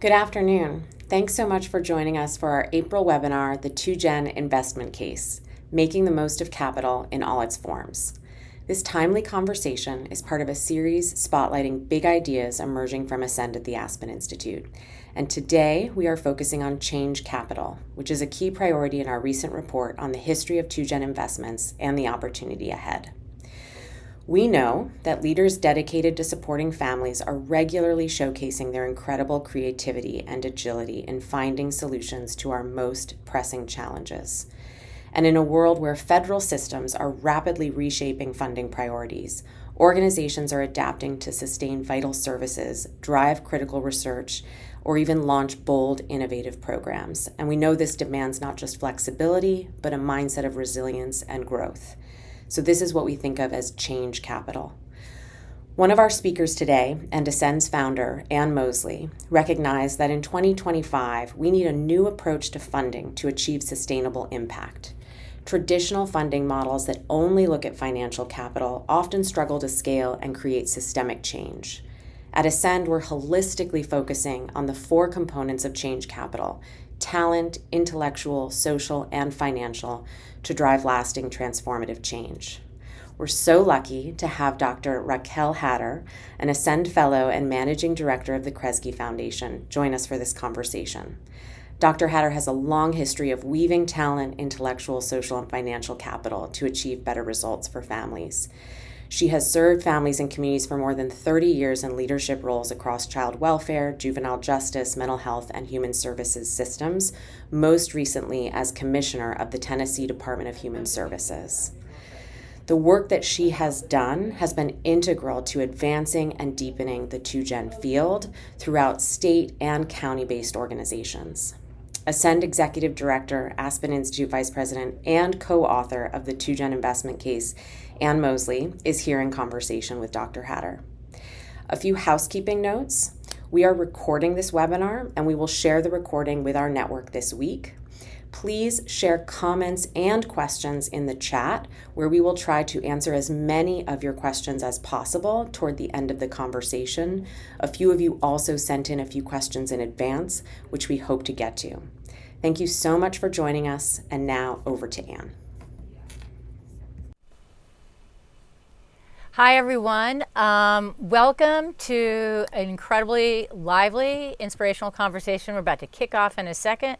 Good afternoon. Thanks so much for joining us for our April webinar, The 2Gen Investment Case, Making the Most of Capital in All Its Forms. This timely conversation is part of a series spotlighting big ideas emerging from Ascend at the Aspen Institute. And today we are focusing on change capital, which is a key priority in our recent report on the history of 2Gen investments and the opportunity ahead. We know that leaders dedicated to supporting families are regularly showcasing their incredible creativity and agility in finding solutions to our most pressing challenges. And in a world where federal systems are rapidly reshaping funding priorities, organizations are adapting to sustain vital services, drive critical research, or even launch bold, innovative programs. And we know this demands not just flexibility, but a mindset of resilience and growth. So this is what we think of as change capital. One of our speakers today, and Ascend's founder, Ann Mosle, recognized that in 2025, we need a new approach to funding to achieve sustainable impact. Traditional funding models that only look at financial capital often struggle to scale and create systemic change. At Ascend, we're holistically focusing on the four components of change capital: talent, intellectual, social, and financial, to drive lasting transformative change. We're so lucky to have Dr. Raquel Hatter, an Ascend Fellow and Managing Director of the Kresge Foundation, join us for this conversation. Dr. Hatter has a long history of weaving talent, intellectual, social, and financial capital to achieve better results for families. She has served families and communities for more than 30 years in leadership roles across child welfare, juvenile justice, mental health, and human services systems, most recently as Commissioner of the Tennessee Department of Human Services. The work that she has done has been integral to advancing and deepening the 2Gen field throughout state and county-based organizations. Ascend Executive Director, Aspen Institute Vice President, and co-author of the 2Gen Investment Case, Ann Mosle, is here in conversation with Dr. Hatter. A few housekeeping notes. We are recording this webinar, and we will share the recording with our network this week. Please share comments and questions in the chat, where we will try to answer as many of your questions as possible toward the end of the conversation. A few of you also sent in a few questions in advance, which we hope to get to. Thank you so much for joining us, and now over to Ann. Hi, everyone. Welcome to an incredibly lively, inspirational conversation we're about to kick off in a second,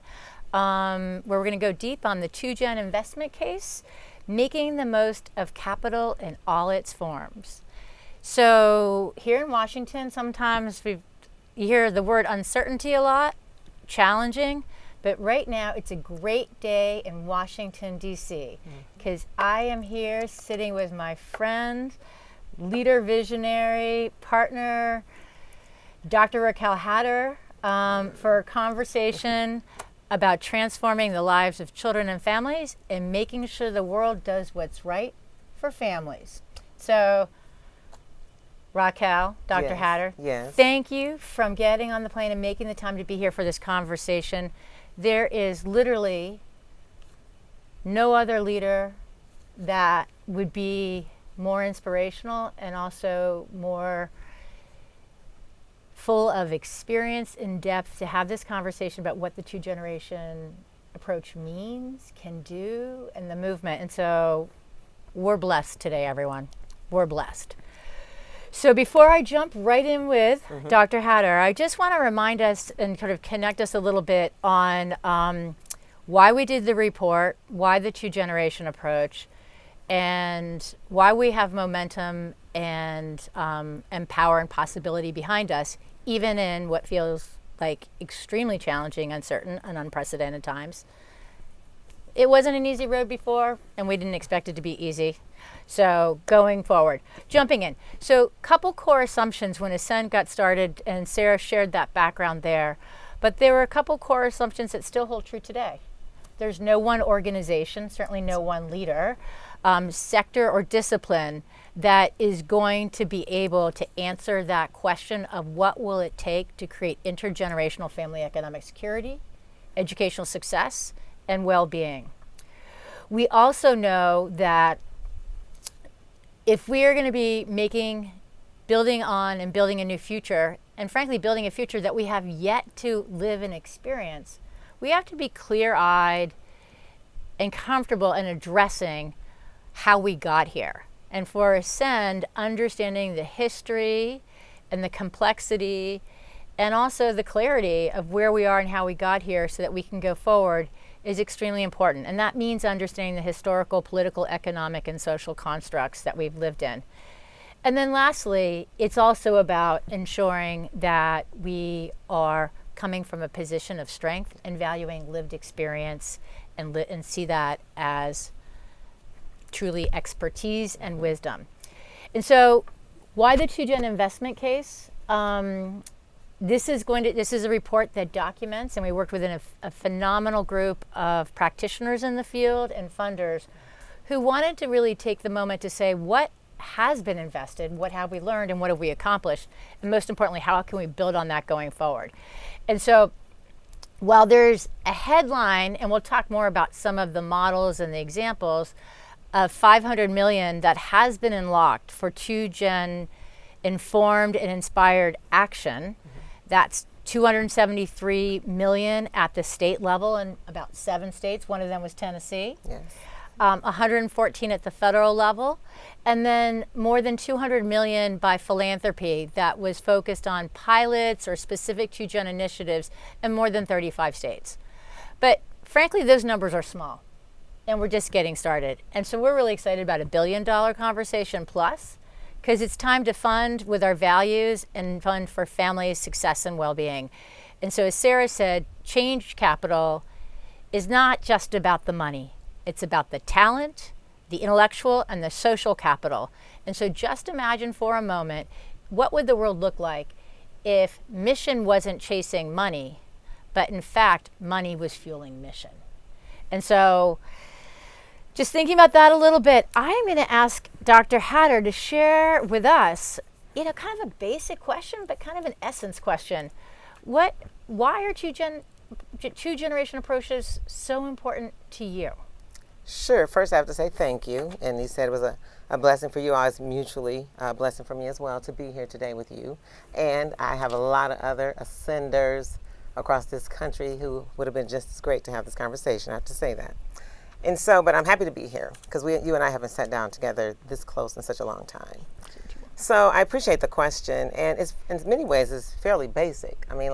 where we're going to go deep on the 2Gen investment case, making the most of capital in all its forms. So here in Washington, sometimes you hear the word uncertainty a lot, challenging, but right now it's a great day in Washington, D.C., because I am here sitting with my friend, leader, visionary, partner, Dr. Raquel Hatter, for a conversation about transforming the lives of children and families and making sure the world does what's right for families. So, Raquel, Dr. Hatter, thank you for getting on the plane and making the time to be here for this conversation. There is literally no other leader that would be more inspirational and also more full of experience and depth to have this conversation about what the 2Gen approach means, can do, and the movement. And so we're blessed today, everyone. We're blessed. So before I jump right in with Dr. Hatter, I just want to remind us and sort of connect us a little bit on why we did the report, why the 2Gen approach, and why we have momentum and power and possibility behind us, even in what feels like extremely challenging, uncertain, and unprecedented times. It wasn't an easy road before, and we didn't expect it to be easy. So going forward, jumping in. So couple core assumptions when Ascend got started, and Sarah shared that background there, but there were a couple core assumptions that still hold true today. There's no one organization, certainly no one leader, sector or discipline that is going to be able to answer that question of what will it take to create intergenerational family economic security, educational success, and well-being. We also know that if we are going to be building on and building a new future and frankly building a future that we have yet to live and experience, we have to be clear-eyed and comfortable in addressing how we got here. And for Ascend, understanding the history and the complexity and also the clarity of where we are and how we got here so that we can go forward is extremely important. And that means understanding the historical, political, economic, and social constructs that we've lived in. And then lastly, it's also about ensuring that we are coming from a position of strength and valuing lived experience and see that as truly expertise and wisdom. And so why the 2Gen investment case? This is a report that documents, and we worked within a phenomenal group of practitioners in the field and funders who wanted to really take the moment to say what has been invested, what have we learned, and what have we accomplished, and most importantly, how can we build on that going forward? And so while there's a headline, and we'll talk more about some of the models and the examples of $500 million that has been unlocked for 2Gen informed and inspired action. That's $273 million at the state level in about 7 states. One of them was Tennessee. Yes. 114 at the federal level, and then more than $200 million by philanthropy that was focused on pilots or specific 2Gen initiatives in more than 35 states. But frankly, those numbers are small, and we're just getting started. And so we're really excited about $1 billion conversation plus, because it's time to fund with our values and fund for families' success and well-being. And so as Sarah said, change capital is not just about the money. It's about the talent, the intellectual, and the social capital. And so just imagine for a moment, what would the world look like if mission wasn't chasing money, but in fact, money was fueling mission? And so just thinking about that a little bit, I'm going to ask Dr. Hatter to share with us, kind of a basic question, but kind of an essence question. Why are two-generation approaches so important to you? Sure. First, I have to say thank you. And you said it was a blessing for you all. It's mutually a blessing for me as well to be here today with you. And I have a lot of other ascenders across this country who would have been just as great to have this conversation. I have to say that. And so, but I'm happy to be here because you and I haven't sat down together this close in such a long time. So I appreciate the question. And it's, in many ways, it's fairly basic. I mean,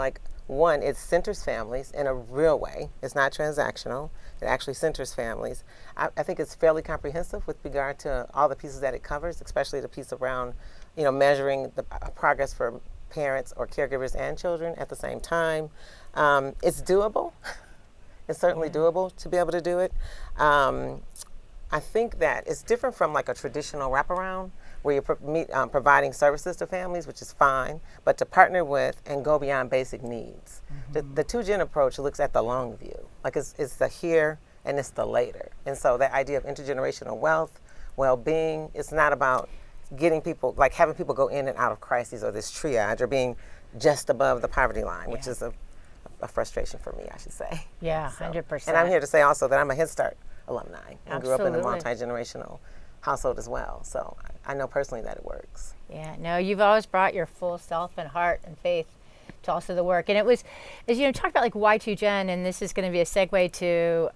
one, it centers families in a real way. It's not transactional. It actually centers families. I think it's fairly comprehensive with regard to all the pieces that it covers, especially the piece around, measuring the progress for parents or caregivers and children at the same time. It's doable. It's certainly doable to be able to do it. I think that it's different from a traditional wraparound where you're providing services to families, which is fine, but to partner with and go beyond basic needs. Mm-hmm. The 2Gen approach looks at the long view. It's the here and it's the later. And so that idea of intergenerational wealth, well-being, it's not about getting people, having people go in and out of crises or this triage or being just above the poverty line, which is a frustration for me, I should say. Yeah, 100%. And I'm here to say also that I'm a Head Start alumni and grew up in a Absolutely. multi-generational household as well. So I know personally that it works. Yeah, no, you've always brought your full self and heart and faith to also the work. And it was, as talk about why 2Gen, and this is going to be a segue to,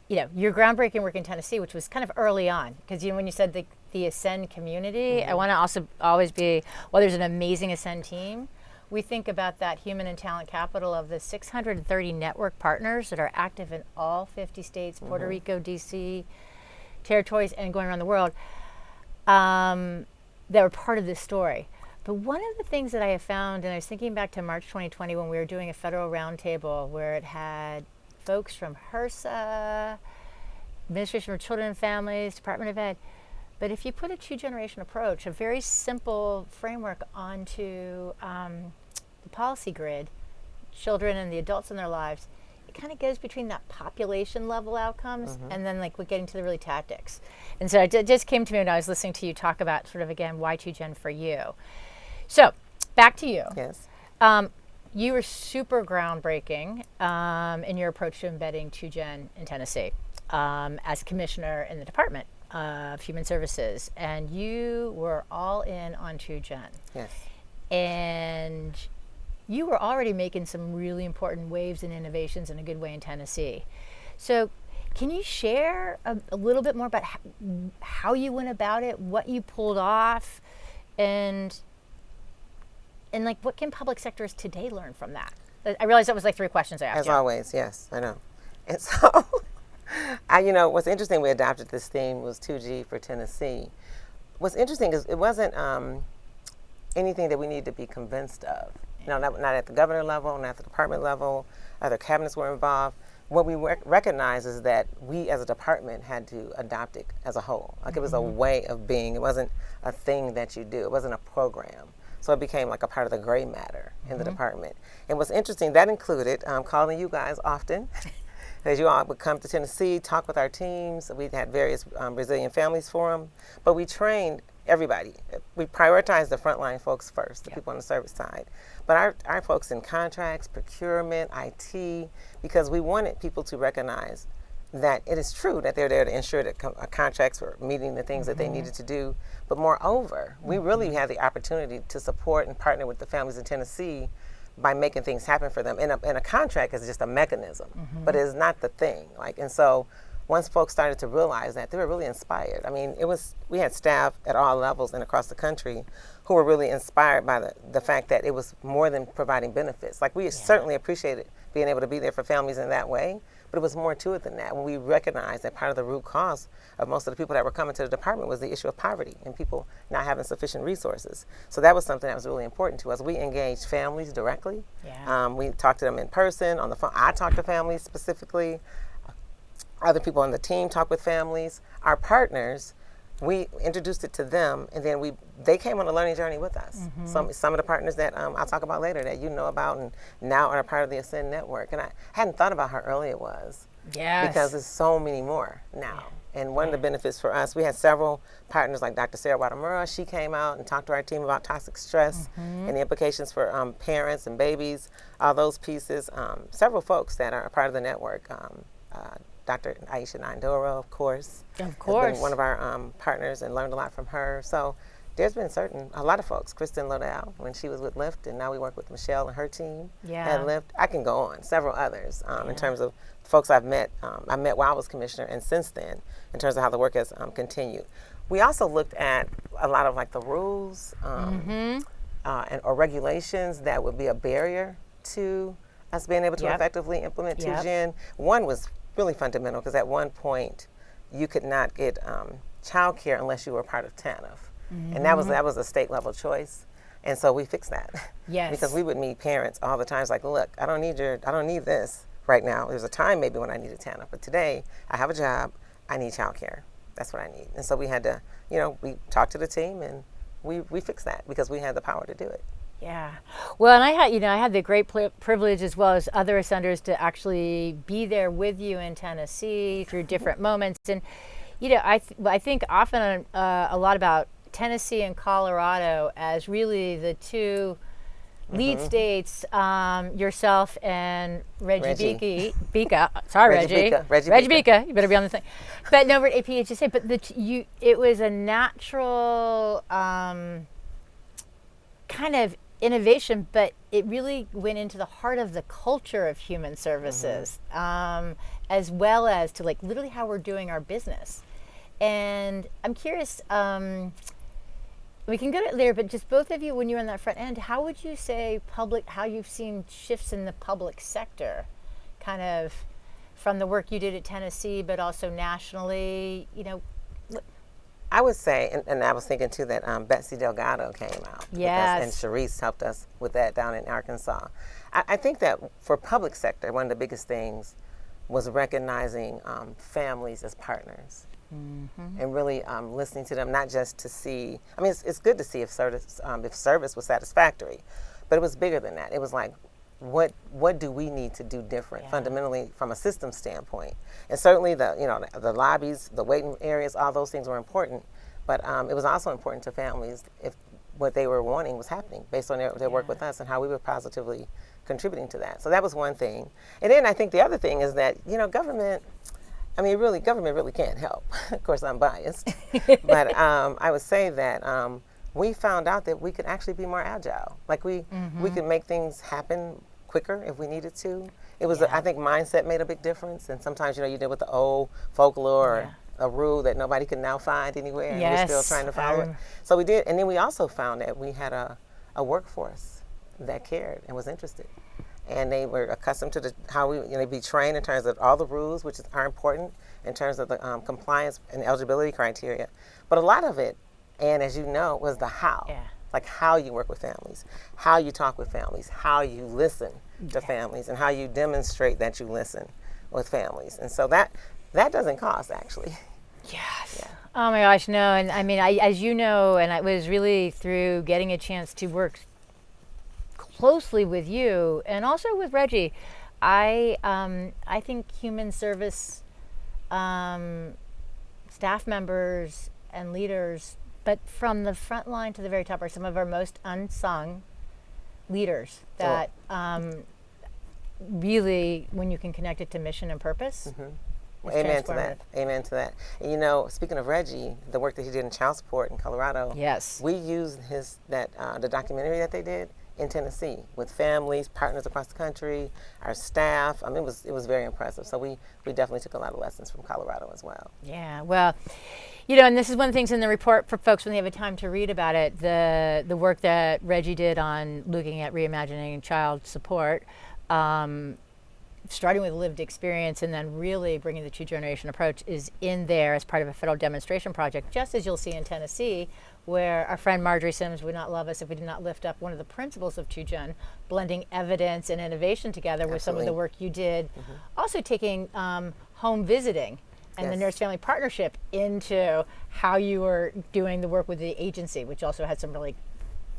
your groundbreaking work in Tennessee, which was kind of early on. Because, when you said the Ascend community, mm-hmm. I want to also always be, there's an amazing Ascend team. We think about that human and talent capital of the 630 network partners that are active in all 50 states, mm-hmm. Puerto Rico, D.C., territories, and going around the world, that were part of this story. But one of the things that I have found, and I was thinking back to March 2020 when we were doing a federal roundtable where it had folks from HRSA, Administration for Children and Families, Department of Ed, but if you put a two-generation approach, a very simple framework onto the policy grid, children and the adults in their lives, it kind of goes between that population level outcomes mm-hmm. and then we're getting to the really tactics. And so it just came to me when I was listening to you talk about sort of, again, why 2Gen for you. So back to you. Yes. You were super groundbreaking in your approach to embedding 2Gen in Tennessee as commissioner in the Department of Human Services, and you were all in on 2Gen. Yes. And you were already making some really important waves and innovations in a good way in Tennessee. So can you share a little bit more about how you went about it, what you pulled off, and like what can public sectors today learn from that? I realize that was like 3 questions I asked As you. always, yes, I know. And so, what's interesting, we adopted this theme was 2G for Tennessee. What's interesting is it wasn't anything that we need to be convinced of. Not at the governor level, not at the department level, other cabinets were involved. What we recognize is that we as a department had to adopt it as a whole. Like it was a way of being. It wasn't a thing that you do. It wasn't a program. So it became like a part of the gray matter in the department. And what's interesting, that included calling you guys often. As you all would come to Tennessee, talk with our teams. We had various Resilient Families Forum, but we trained everybody. We prioritized the frontline folks first, the people on the service side. But our folks in contracts, procurement, IT, because we wanted people to recognize that it is true that they're there to ensure that contracts were meeting the things that they needed to do. But moreover, we really had the opportunity to support and partner with the families in Tennessee by making things happen for them. And a contract is just a mechanism, but it is not the thing. And so once folks started to realize that, they were really inspired. I mean, we had staff at all levels and across the country who were really inspired by the fact that it was more than providing benefits. We certainly appreciated being able to be there for families in that way, but it was more to it than that. When we recognized that part of the root cause of most of the people that were coming to the department was the issue of poverty and people not having sufficient resources. So that was something that was really important to us. We engaged families directly. We talked to them in person, on the phone. I talked to families specifically. Other people on the team talk with families. Our partners, we introduced it to them, and then they came on a learning journey with us. Some of the partners that I'll talk about later that you know about and now are a part of the Ascend Network. And I hadn't thought about how early it was. Yes. Because there's so many more now. And one of the benefits for us, we had several partners like Dr. Sarah Wadamura. She came out and talked to our team about toxic stress and the implications for parents and babies, all those pieces. Several folks that are a part of the network. Dr. Aisha Nandoro, of course. Of course. Has been one of our partners and learned a lot from her. So there's been a lot of folks. Kristen Lodell, when she was with Lyft, and now we work with Michelle and her team at Lyft. I can go on, several others in terms of folks I've met. I met while I was commissioner, and since then, in terms of how the work has continued. We also looked at a lot of the rules or regulations that would be a barrier to us being able to effectively implement 2Gen. One was really fundamental because at one point you could not get child care unless you were part of TANF. And that was a state level choice. And so we fixed that. Yes. Because we would meet parents all the time. It's like, look, I don't need this right now. There's a time maybe when I needed TANF, but today I have a job, I need child care. That's what I need. And so we had to, we talked to the team and we fixed that because we had the power to do it. Yeah. Well, and I had the great privilege as well as other ascenders to actually be there with you in Tennessee through different moments. And, I think often a lot about Tennessee and Colorado as really the two lead states, yourself and Reggie Bika. Sorry, Reggie. Reggie Bika. You better be on the thing. But no, APHSA. But it was a natural kind of innovation, but it really went into the heart of the culture of human services, as well as to literally how we're doing our business. And I'm curious, we can go there, but just both of you, when you're on that front end, how would you say how you've seen shifts in the public sector, kind of from the work you did at Tennessee, but also nationally, I would say, and I was thinking too that Betsy Delgado came out with us, and Sharice helped us with that down in Arkansas. I think that for public sector, one of the biggest things was recognizing families as partners. And really listening to them, not just to see. I mean, it's good to see if service was satisfactory, but it was bigger than that. It was like, what do we need to do different fundamentally from a system standpoint? And certainly the lobbies, the waiting areas, all those things were important. But it was also important to families if what they were wanting was happening based on their work with us and how we were positively contributing to that. So that was one thing. And then I think the other thing is that government. I mean, government really can't help. Of course, I'm biased. But I would say that we found out that we could actually be more agile. Like we could make things happen quicker if we needed to. It was, I think, mindset made a big difference. And sometimes, you deal with the old folklore or a rule that nobody can now find anywhere, and we're still trying to follow it. So we did, and then we also found that we had a workforce that cared and was interested. And they were accustomed to how we, be trained in terms of all the rules, which are important in terms of the compliance and eligibility criteria. But a lot of it, and as you know, was the how. Yeah. Like how you work with families, how you talk with families, how you listen to families, and how you demonstrate that you listen with families. And so that doesn't cost, actually. Yes. Yeah. Oh my gosh, no. And I mean, as you know, and it was really through getting a chance to work closely with you and also with Reggie, I think human service staff members and leaders, but from the front line to the very top, are some of our most unsung leaders that really, when you can connect it to mission and purpose, Amen to that. Amen to that. And speaking of Reggie, the work that he did in child support in Colorado, we used the documentary that they did in Tennessee with families, partners across the country, our staff. I mean, it was very impressive. So we definitely took a lot of lessons from Colorado as well. Yeah, well, and this is one of the things in the report for folks when they have a time to read about it, the work that Reggie did on looking at reimagining child support, starting with lived experience and then really bringing the two-generation approach is in there as part of a federal demonstration project, just as you'll see in Tennessee, where our friend Marjorie Sims would not love us if we did not lift up one of the principles of 2Gen, blending evidence and innovation together with some of the work you did. Also taking home visiting and the nurse family partnership into how you were doing the work with the agency, which also had some really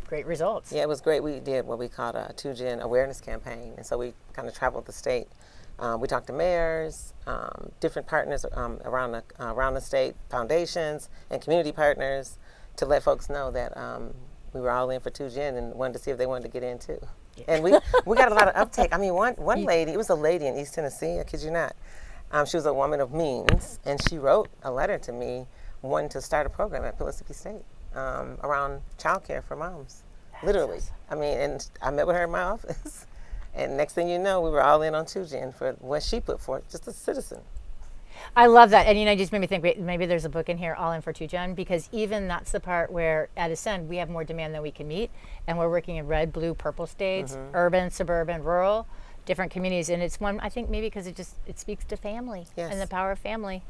great results. Yeah, it was great. We did what we called a 2Gen awareness campaign. And so we kind of traveled the state. We talked to mayors, different partners around the state, foundations, and community partners to let folks know that we were all in for 2Gen and wanted to see if they wanted to get in too. Yeah. And we got a lot of uptake. I mean, one lady, it was a lady in East Tennessee, I kid you not. She was a woman of means, and she wrote a letter to me wanting to start a program at Mississippi State around childcare for moms. Literally. I mean, and I met with her in my office. And next thing you know, we were all in on 2Gen for what she put forth, just a citizen. I love that. And just made me think maybe there's a book in here, All In for 2Gen, because even that's the part where at Ascend we have more demand than we can meet. And we're working in red, blue, purple states, urban, suburban, rural, different communities. And it's one, I think maybe because it speaks to family and the power of family.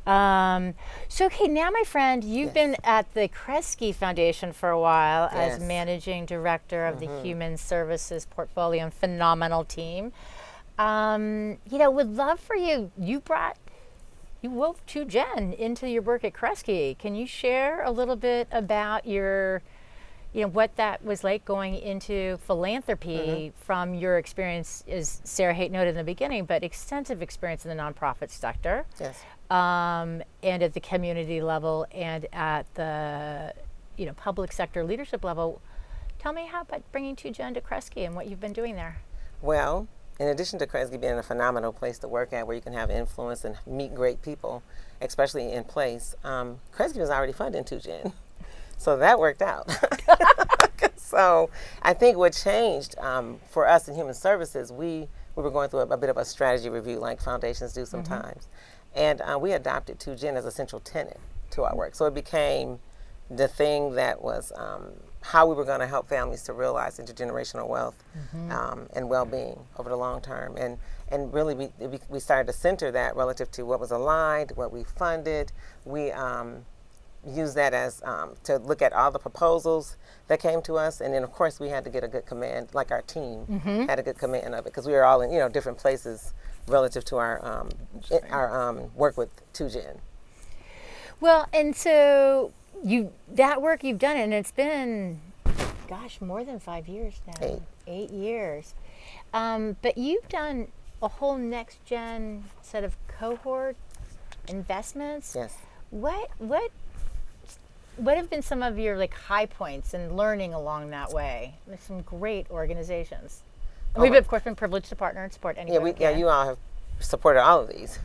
So, okay, now my friend, you've been at the Kresge Foundation for a while as managing director of the Human Services Portfolio and phenomenal team. Would love for you wove 2Gen into your work at Kresge. Can you share a little bit about your, what that was like going into philanthropy from your experience, as Sarah Haight noted in the beginning, but extensive experience in the nonprofit sector. Yes. And at the community level and at the public sector leadership level. Tell me how about bringing 2Gen to Kresge and what you've been doing there. Well, in addition to Kresge being a phenomenal place to work at where you can have influence and meet great people, especially in place, Kresge was already funding 2Gen. So that worked out. So I think what changed for us in human services, we were going through a bit of a strategy review like foundations do sometimes. And we adopted 2Gen as a central tenet to our work. So it became the thing that was how we were going to help families to realize intergenerational wealth and well-being over the long term. And really we started to center that relative to what was aligned, what we funded. We used that as to look at all the proposals that came to us. And then, of course, we had to get a good command, like our team had a good command of it, because we were all in different places relative to our work with 2Gen. Well, and so that work you've done, and it's been, more than 5 years now. 8 years. But you've done a whole next gen set of cohort investments. Yes. What have been some of your high points in learning along that way with some great organizations? We've, of course, been privileged to partner and support anyone. You all have supported all of these.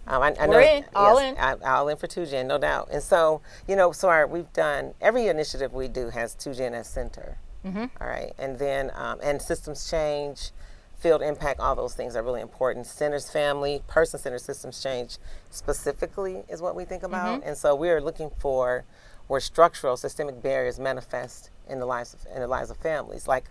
I We're in, all yes, in. all in for 2Gen, no doubt. And so, we've done, every initiative we do has 2Gen as center. All right. And then, and systems change, field impact, all those things are really important. Centers family, person-centered systems change specifically is what we think about. And so we're looking for where structural systemic barriers manifest in the lives of families. Like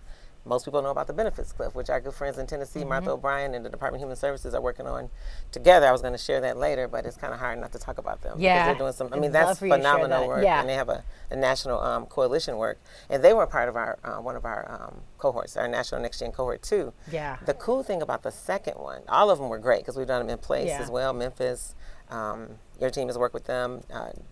most people know about the benefits cliff, which our good friends in Tennessee, Martha O'Brien and the Department of Human Services are working on together. I was going to share that later, but it's kind of hard not to talk about them. Yeah. Because they're doing some, I mean, I'd that's love for you to share phenomenal that. work. Yeah. And they have a national coalition work. And they were part of our one of our cohorts, our National Next Gen Cohort 2. Yeah. The cool thing about the second one, all of them were great because we've done them in place Yeah. as well. Memphis, your team has worked with them,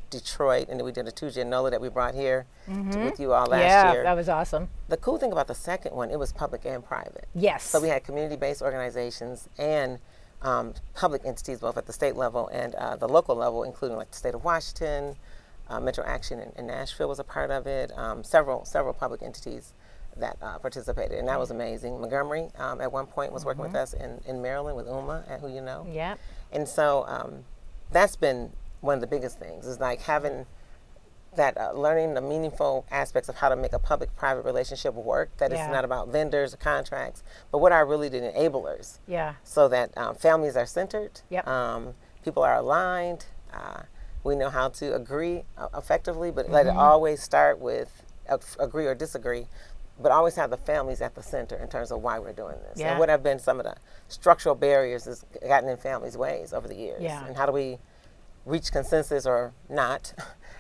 Detroit, and then we did a 2Gen NOLA that we brought here with you all last Yeah, year. that was awesome. The cool thing about the second one, it was public and private. Yes. So we had community-based organizations and public entities, both at the state level and the local level, including like the state of Washington, Metro Action in Nashville was a part of it. Several public entities that participated, and that was amazing. Montgomery at one point was working with us in Maryland with Uma, who you know. Yeah. And so that's been one of the biggest things, is like having that learning the meaningful aspects of how to make a public-private relationship work, that Yeah. it's not about vendors or contracts, but what are really the enablers, Yeah. so that families are centered, Yep. people are aligned, we know how to agree effectively, but let it always start with agree or disagree, but always have the families at the center in terms of why we're doing this. Yeah. And what have been some of the structural barriers that's gotten in families' ways over the years. Yeah. And how do we reach consensus or not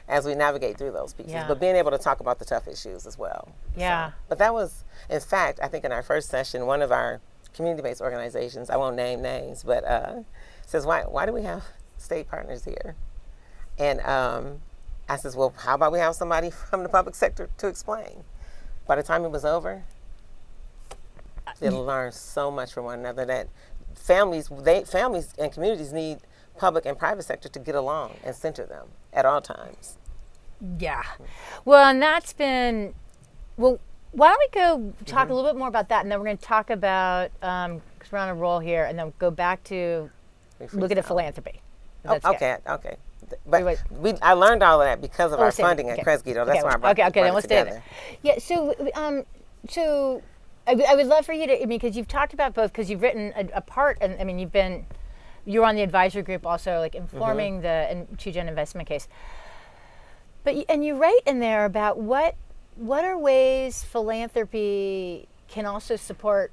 as we navigate through those pieces. Yeah. But being able to talk about the tough issues as well. Yeah. So, but that was, in fact, I think in our first session, one of our community-based organizations, I won't name names, but says, why do we have state partners here? And I says, well, how about we have somebody from the public sector to explain? By the time it was over, they learned so much from one another that families and communities need public and private sector to get along and center them at all times. Yeah. Well, and that's been, well, why don't we go talk a little bit more about that, and then we're going to talk about, because we're on a roll here, and then go back to looking at philanthropy. Oh, That's good. okay. But Wait. I learned all of that because of our save it. funding Okay. at Kresge, though. That's Okay, why I brought okay, then it let's do it. together. Yeah, so I would love for you to, I mean, because you've talked about both, because you've written a part, and I mean, you're on the advisory group also, like informing the 2Gen investment case. But you write in there about what are ways philanthropy can also support,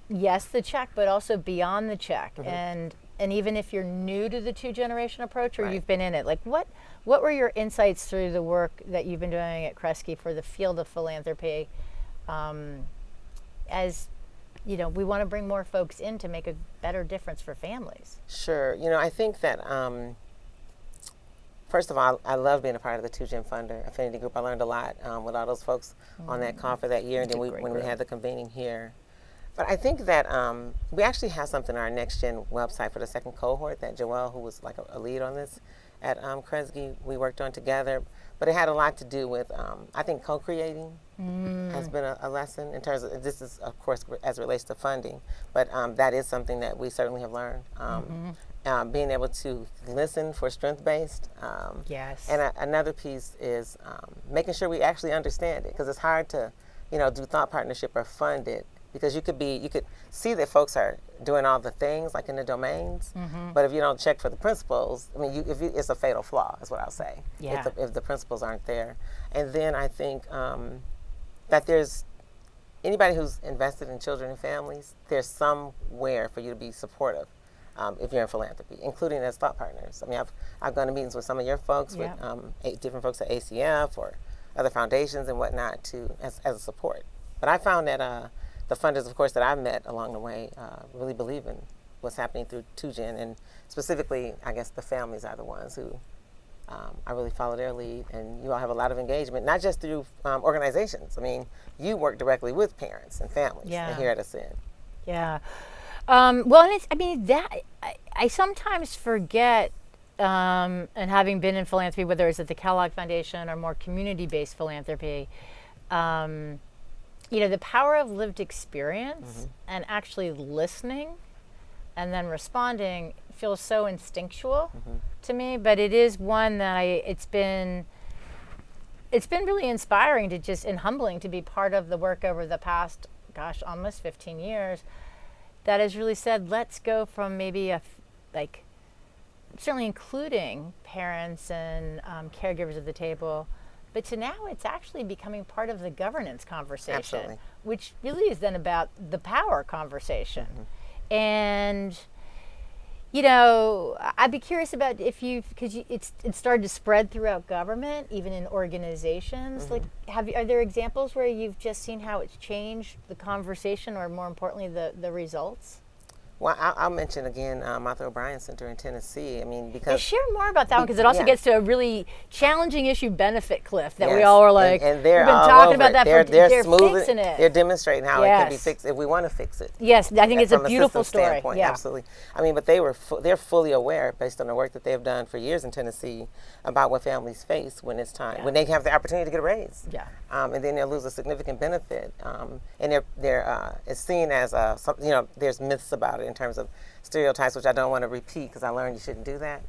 yes, the check, but also beyond the check, and even if you're new to the 2-generation approach or Right. you've been in it, like what were your insights through the work that you've been doing at Kresge for the field of philanthropy? As you know, we want to bring more folks in to make a better difference for families. Sure. I think that, first of all, I love being a part of the 2Gen Funder Affinity Group. I learned a lot with all those folks on that call for that year, and then It's a great when we group. had the convening here. But I think that we actually have something on our Next Gen website for the second cohort that Joelle, who was like a lead on this at Kresge, we worked on together. But it had a lot to do with, I think, co-creating has been a lesson in terms of, this is, of course, as it relates to funding, but that is something that we certainly have learned. Being able to listen for strength-based. Yes. And another piece is making sure we actually understand it, because it's hard to, do thought partnership or fund it, because you could see that folks are doing all the things like in the domains, but if you don't check for the principles, I mean, it's a fatal flaw, is what I'll say. Yeah. If the principles aren't there. And then I think that there's anybody who's invested in children and families, there's somewhere for you to be supportive if you're in philanthropy, including as thought partners. I mean, I've gone to meetings with some of your folks, Yeah. with different folks at ACF or other foundations and whatnot as a support. But I found that the funders, of course, that I've met along the way really believe in what's happening through 2Gen, and specifically, I guess the families are the ones who I really follow their lead, and you all have a lot of engagement, not just through organizations. I mean, you work directly with parents and families Yeah. here at Aspen. Yeah. Well, and I sometimes forget, and having been in philanthropy, whether it's at the Kellogg Foundation or more community-based philanthropy, the power of lived experience and actually listening and then responding feels so instinctual to me, but it is one that it's been really inspiring to just, and humbling to be part of the work over the past, almost 15 years that has really said, let's go from maybe certainly including parents and caregivers at the table, but to now it's actually becoming part of the governance conversation. Absolutely. Which really is then about the power conversation. And, I'd be curious about because it started to spread throughout government, even in organizations. Like, are there examples where you've just seen how it's changed the conversation, or more importantly, the results? Well, I'll mention again Martha O'Brien Center in Tennessee. I mean, because share more about that one, because it also gets to a really challenging issue, benefit cliff, that we yes, all were like, and they're we've been all talking over about that it. they're smoothing fixing it. They're demonstrating how it can be Yes. fixed if we want to fix it. Yes, I think it's a From beautiful system story. standpoint, Yeah. absolutely. I mean, but they're fully aware, based on the work that they've done for years in Tennessee, about what families face when it's time, when they have the opportunity to get a raise. Yeah. And then they'll lose a significant benefit. And it's seen as there's myths about it in terms of stereotypes, which I don't want to repeat because I learned you shouldn't do that.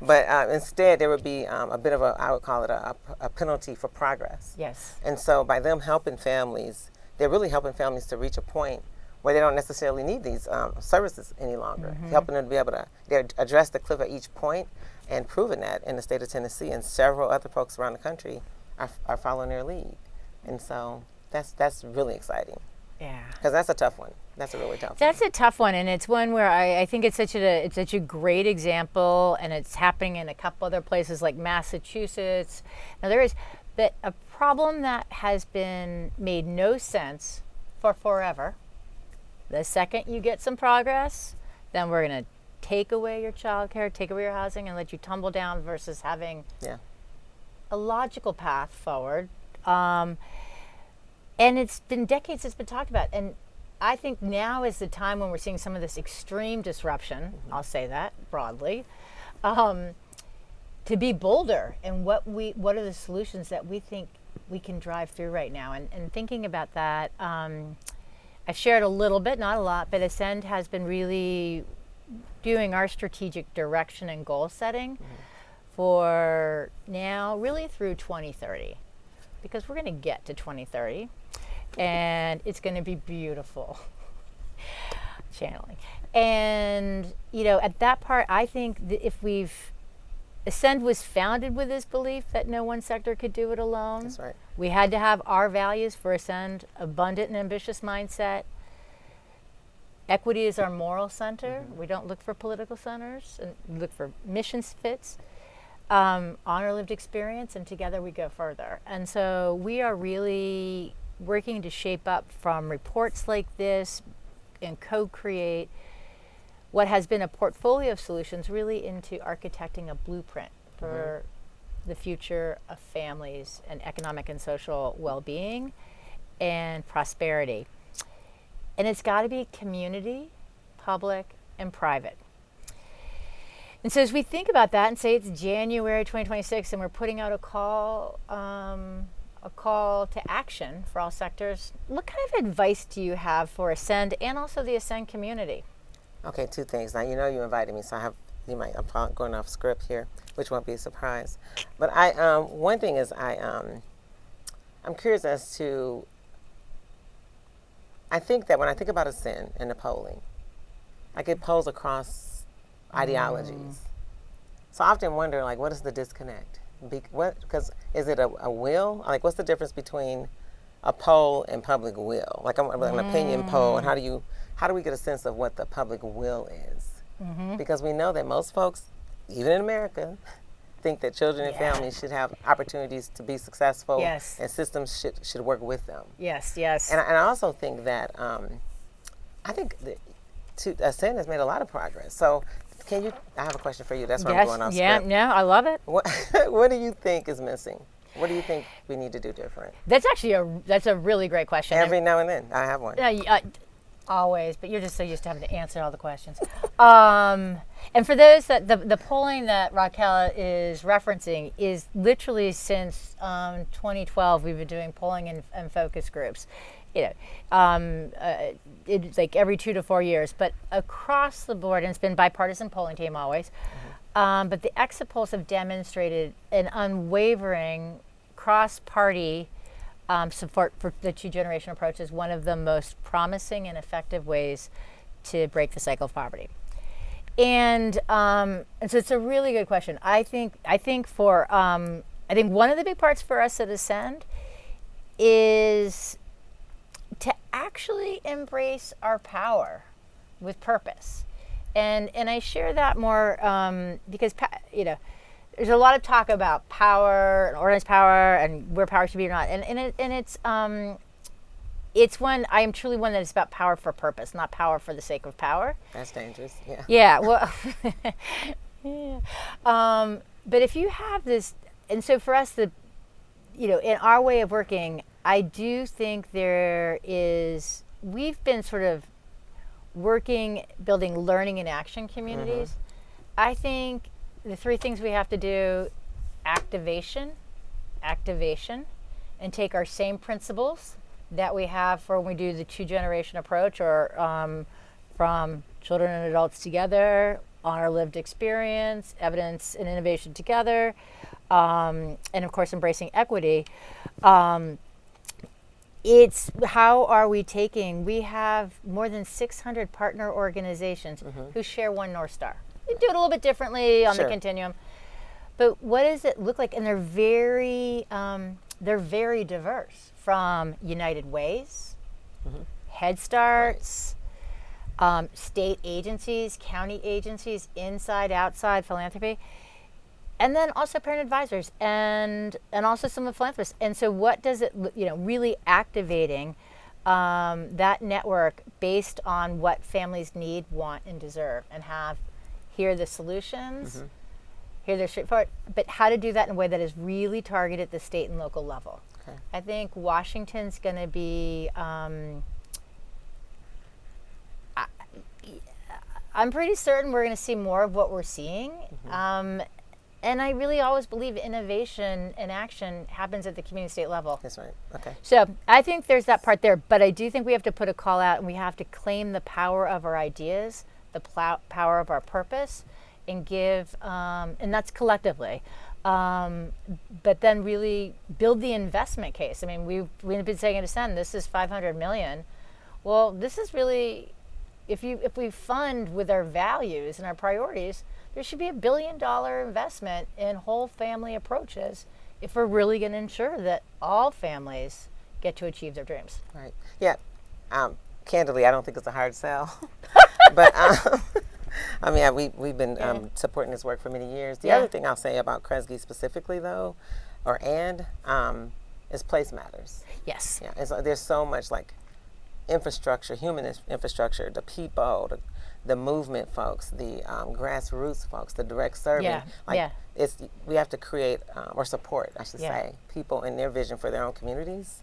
But instead, there would be a bit of I would call it a penalty for progress. Yes. And so by them helping families, they're really helping families to reach a point where they don't necessarily need these services any longer, helping them to be able to address the cliff at each point, and proving that in the state of Tennessee, and several other folks around the country are following their lead. And so that's really exciting. Yeah. Because that's a tough one. That's a really tough one. That's a tough one, and it's one where I think it's such a great example, and it's happening in a couple other places like Massachusetts. Now there is, but a problem that has been made no sense for forever. The second you get some progress, then we're going to take away your childcare, take away your housing, and let you tumble down, versus having a logical path forward. And it's been decades it's been talked about. And I think now is the time when we're seeing some of this extreme disruption, I'll say that broadly, to be bolder in what are the solutions that we think we can drive through right now. And thinking about that, I've shared a little bit, not a lot, but Ascend has been really doing our strategic direction and goal setting for now, really through 2030. Because we're going to get to 2030, and it's going to be beautiful. Channeling. And, at that part, I think that Ascend was founded with this belief that no one sector could do it alone. That's right. We had to have our values for Ascend, abundant and ambitious mindset. Equity is our moral center. We don't look for political centers, and we look for mission fits. Honor lived experience, and together we go further. And so we are really working to shape up from reports like this and co-create what has been a portfolio of solutions, really into architecting a blueprint for the future of families and economic and social well-being and prosperity. And it's got to be community, public, and private. And so as we think about that, and say it's January 2026, and we're putting out a call to action for all sectors, what kind of advice do you have for Ascend and also the Ascend community? Okay, two things. Now, you invited me, so I'm going off script here, which won't be a surprise. But one thing is I'm curious as to, I think that when I think about Ascend and the polling, I get polls across ideologies. So I often wonder, what is the disconnect? Because is it a will? What's the difference between a poll and public will? An opinion poll, and how do we get a sense of what the public will is? Because we know that most folks, even in America, think that children and families should have opportunities to be successful, and systems should work with them. Yes. And I also think that Ascend has made a lot of progress. So I have a question for you. That's why I'm going off script. Yeah, I love it. What do you think is missing? What do you think we need to do different? That's actually that's a really great question. Every now and then, I have one. Always, but you're just so used to having to answer all the questions. And for those that the polling that Raquel is referencing is literally since 2012, we've been doing polling and focus groups. it's like every 2 to 4 years, but across the board, and it's been bipartisan polling team always, but the exit polls have demonstrated an unwavering cross-party support for the two-generation approach is one of the most promising and effective ways to break the cycle of poverty. And so it's a really good question. I think one of the big parts for us at Ascend is to actually embrace our power with purpose. And I share that more because there's a lot of talk about power and organized power and where power should be or not. And it's I am truly one that is about power for purpose, not power for the sake of power. That's dangerous. Yeah. Yeah. Well. Yeah. But if you have this, and so for us, in our way of working, I do think we've been sort of building learning and action communities. I think the 3 things we have to do: activation, and take our same principles that we have for when we do the two-generation approach, or from children and adults together, on our lived experience, evidence and innovation together, and of course embracing equity. It's how are we we have more than 600 partner organizations who share one North Star. They do it a little bit differently on the continuum, but what does it look like? And they're very diverse, from United Ways, Head Starts, state agencies, county agencies, inside, outside, philanthropy, and then also parent advisors and also some of the philanthropists. And so what does it, really activating that network based on what families need, want, and deserve, and here are the solutions, here they're straightforward, but how to do that in a way that is really targeted at the state and local level. Okay. I think Washington's going to be, I'm pretty certain we're going to see more of what we're seeing. And I really always believe innovation and action happens at the community state level. That's right. Okay. So I think there's that part there, but I do think we have to put a call out, and we have to claim the power of our ideas, the power of our purpose, and give, and that's collectively. But then really build the investment case. I mean, we've been saying at Ascend, this is $500 million. Well, this is really, if we fund with our values and our priorities, there should be $1 billion investment in whole family approaches if we're really going to ensure that all families get to achieve their dreams. Right. Yeah. Candidly, I don't think it's a hard sell. But I mean, we've been supporting this work for many years. The other thing I'll say about Kresge specifically, though, is place matters. Yes. Yeah. There's so much infrastructure, human infrastructure, the people, the movement folks, the grassroots folks, the direct serving. We have to create or support, I should say, people in their vision for their own communities,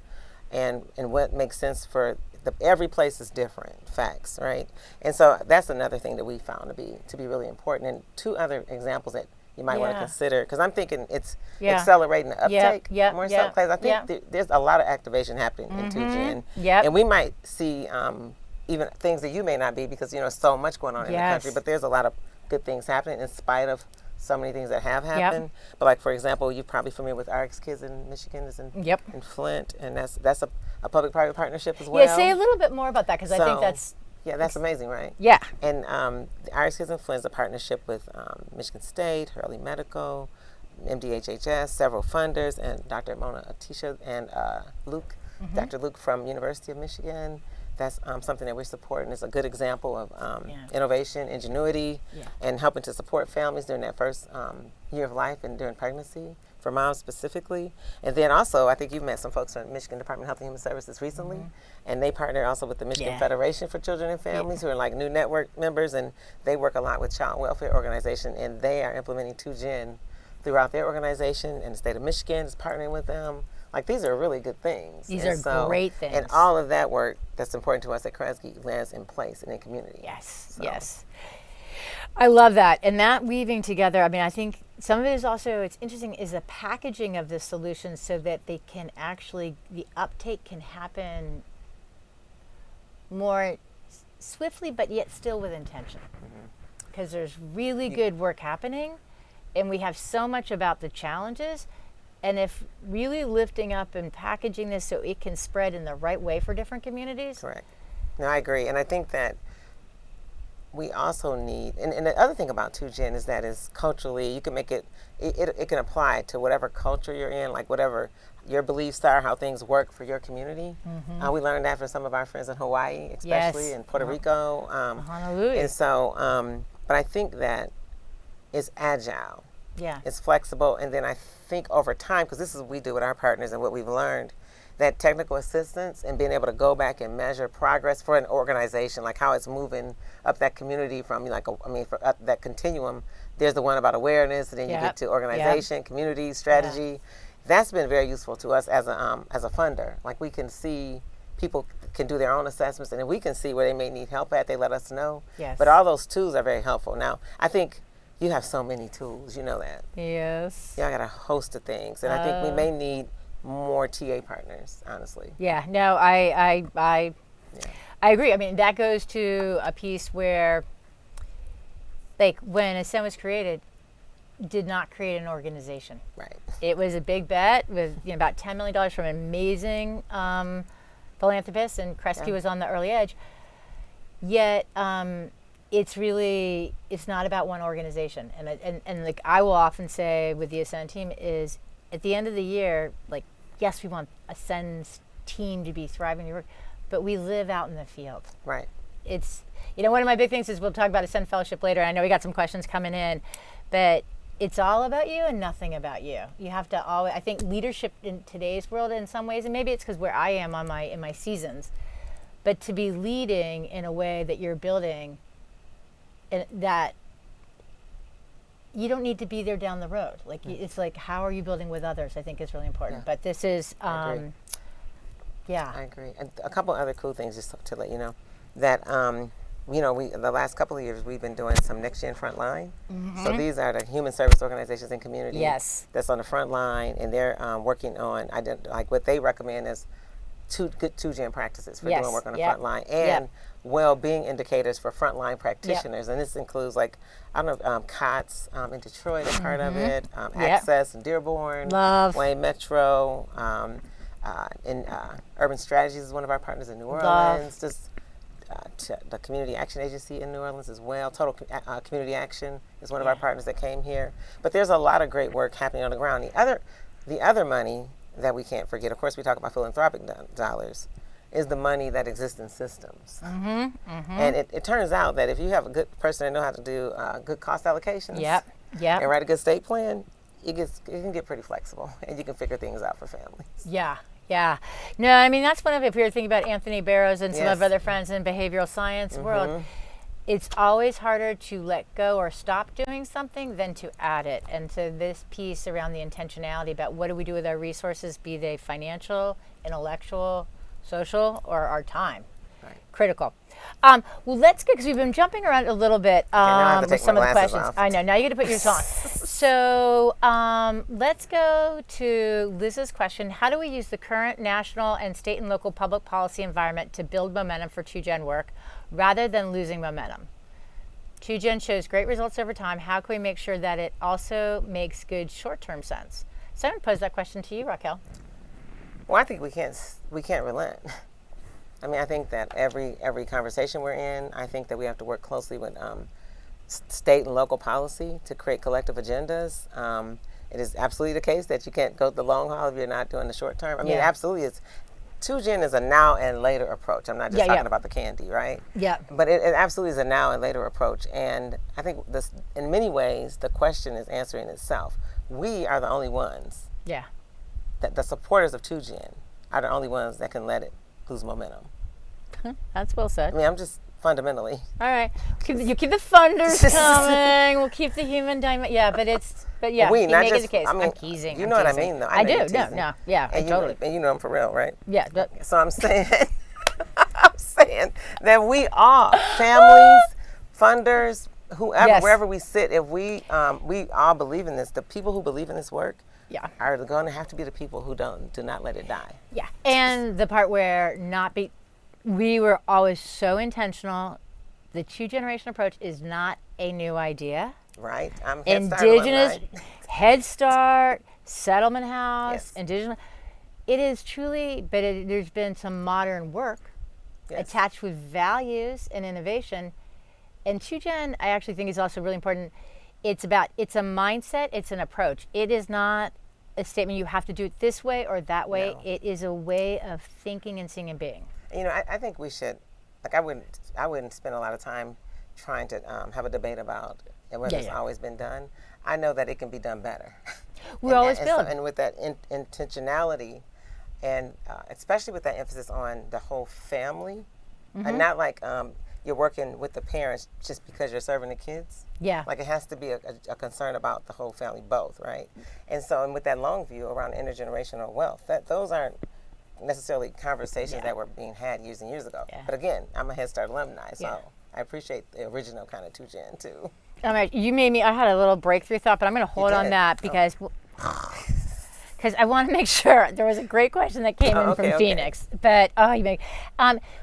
and what makes sense for every place is different. Facts, right? And so that's another thing that we found to be really important. And 2 other examples that you might want to consider, because I'm thinking it's accelerating the uptake more so. Because I think there's a lot of activation happening in 2Gen, and we might see even things that you may not be, because so much going on in the country. But there's a lot of good things happening in spite of so many things that have happened. But for example, you're probably familiar with RX Kids in Michigan, is in Flint, and that's a public-private partnership as well. Yeah, say a little bit more about that, because I think that's that's amazing, right? Yeah. And the RX Kids in Flint is a partnership with Michigan State, Hurley Medical, MDHHS, several funders, and Dr. Mona Atisha and Luke, Dr. Luke from University of Michigan. That's something that we're supporting. It's a good example of innovation, ingenuity, and helping to support families during that first year of life and during pregnancy, for moms specifically. And then also, I think you've met some folks from the Michigan Department of Health and Human Services recently, and they partner also with the Michigan Federation for Children and Families, who are new network members, and they work a lot with child welfare organization, and they are implementing 2Gen throughout their organization, and the state of Michigan is partnering with them. These are really good things. These are great things. And all of that work that's important to us at Kresge lands in place and in community. Yes, yes. I love that. And that weaving together, I mean, I think some of it is also, it's interesting, is the packaging of the solutions so that they can actually, the uptake can happen more swiftly, but yet still with intention. Because there's really good work happening, and we have so much about the challenges. And if really lifting up and packaging this so it can spread in the right way for different communities. Correct. No, I agree. And I think that we also need, and the other thing about 2Gen is that is culturally, you can make it can apply to whatever culture you're in, like whatever your beliefs are, how things work for your community. We learned that from some of our friends in Hawaii, especially in Puerto Rico. Honolulu. And so, but I think that it's agile. Yeah. It's flexible, and then I think over time, because this is what we do with our partners and what we've learned, that technical assistance and being able to go back and measure progress for an organization, like how it's moving up that community from, for up that continuum. There's the one about awareness, and then you get to organization, community, strategy. That's been very useful to us as a funder. Like we can see people can do their own assessments, and then we can see where they may need help at. They let us know. Yes. But all those tools are very helpful. Now, I think you have so many tools, you know that. Yes. Yeah, I got a host of things, and I think we may need more TA partners, honestly. Yeah, no, I agree. I mean, that goes to a piece where, like, when Ascend was created, did not create an organization. Right. It was a big bet with about $10 million from an amazing philanthropist, and Kresge was on the early edge. Yet, it's not about one organization. And like I will often say with the Ascend team is, at the end of the year, like, yes, we want Ascend's team to be thriving, but we live out in the field. Right. It's, one of my big things is, we'll talk about Ascend Fellowship later. I know we got some questions coming in, but it's all about you and nothing about you. You have to always, I think leadership in today's world in some ways, and maybe it's because where I am in my seasons, but to be leading in a way that you're building, and that you don't need to be there down the road. Like, it's like, how are you building with others, I think is really important. Yeah. But this is, I agree. Yeah. I agree. And a couple other cool things just to let you know, that, the last couple of years we've been doing some Next Gen Frontline. So these are the human service organizations and communities that's on the front line, and they're working on, like what they recommend is good 2Gen practices for doing work on the front line, and well-being indicators for frontline practitioners. And this includes, like, I don't know, COTS in Detroit is part of it, Access in Dearborn, Wayne Metro, and Urban Strategies is one of our partners in New Orleans. Just the Community Action Agency in New Orleans as well. Total Community Action is one of our partners that came here. But there's a lot of great work happening on the ground. The other money that we can't forget, of course, we talk about philanthropic dollars, is the money that exists in systems. And it turns out that if you have a good person that knows how to do good cost allocations and write a good state plan, it can get pretty flexible, and you can figure things out for families. Yeah. No, I mean, that's one of, if you're thinking about Anthony Barrows and some of our other friends in behavioral science world, it's always harder to let go or stop doing something than to add it. And so this piece around the intentionality about what do we do with our resources, be they financial, intellectual, social, or our time. Critical. Well, let's go, because we've been jumping around a little bit with some of the questions. I know, now you got to put yours on. So let's go to Liz's question. How do we use the current national and state and local public policy environment to build momentum for 2Gen work rather than losing momentum? 2Gen shows great results over time. How can we make sure that it also makes good short-term sense? So I'm going to pose that question to you, Raquel. Well, I think we can't relent. I mean, I think that every conversation we're in, I think that we have to work closely with state and local policy to create collective agendas. It is absolutely the case that you can't go the long haul if you're not doing the short term. I mean, absolutely, 2Gen is a now and later approach. I'm not just talking about the candy, right? Yeah. But it absolutely is a now and later approach. And I think this, in many ways, the question is answering itself. We are the only ones. Yeah. That the supporters of 2Gen are the only ones that can let it lose momentum. That's well said. I mean, I'm just fundamentally. All right. You keep the funders coming. We'll keep the human diamond. Yeah, but yeah, we, not make just, it the case. I mean, I'm teasing. You know what I mean, though. I do. No. Yeah, and totally. And you know I'm for real, right? Yeah. So I'm saying, that we all, families, funders, whoever, wherever we sit, if we all believe in this, the people who believe in this work, are going to have to be the people who do not let it die. Yeah, and the part where we were always so intentional. The two-generation approach is not a new idea. Right. I'm Head Start Indigenous, alumni. Head Start, Settlement House, Yes. Indigenous. It is truly, but there's been some modern work Yes. attached with values and innovation. And two-gen, I actually think is also really important. It's a mindset, it's an approach. It is not a statement you have to do it this way or that way. No. It is a way of thinking and seeing and being. You know, I think we should, like, I wouldn't spend a lot of time trying to have a debate about whether it's always been done. I know that it can be done better. We always build. And with that intentionality, and especially with that emphasis on the whole family, and not like you're working with the parents just because you're serving the kids. Yeah. Like, it has to be a concern about the whole family, both, right? And with that long view around intergenerational wealth, those aren't necessarily conversations that were being had years and years ago. Yeah. But again, I'm a Head Start alumni, so I appreciate the original kind of two-gen too. You made me, I had a little breakthrough thought, but I'm going to hold on did? that because I want to make sure. There was a great question that came in from Phoenix. But,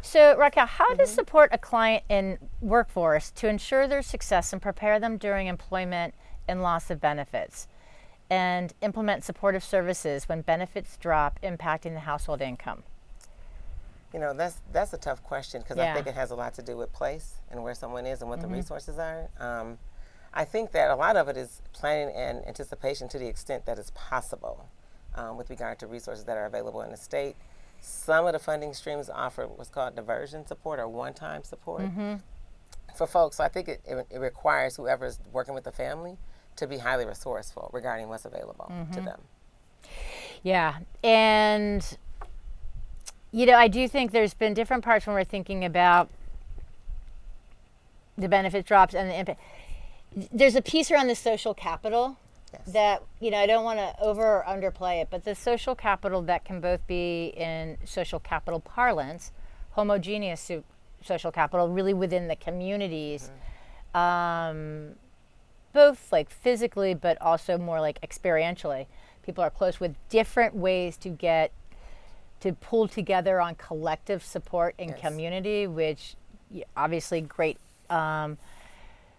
so Raquel, how to support a client in workforce to ensure their success and prepare them during employment and loss of benefits, and implement supportive services when benefits drop, impacting the household income? You know, that's a tough question because I think it has a lot to do with place and where someone is and what the resources are. I think that a lot of it is planning and anticipation to the extent that it's possible with regard to resources that are available in the state. Some of the funding streams offer what's called diversion support or one-time support for folks. So I think it requires whoever's working with the family to be highly resourceful regarding what's available to them. Yeah, and you know, I do think there's been different parts when we're thinking about the benefit drops and the impact. There's a piece around the social capital that, you know, I don't want to over or underplay it, but the social capital that can both be in social capital parlance, homogeneous social capital, really within the communities, both like physically, but also more like experientially. People are close with different ways to pull together on collective support in community, which obviously great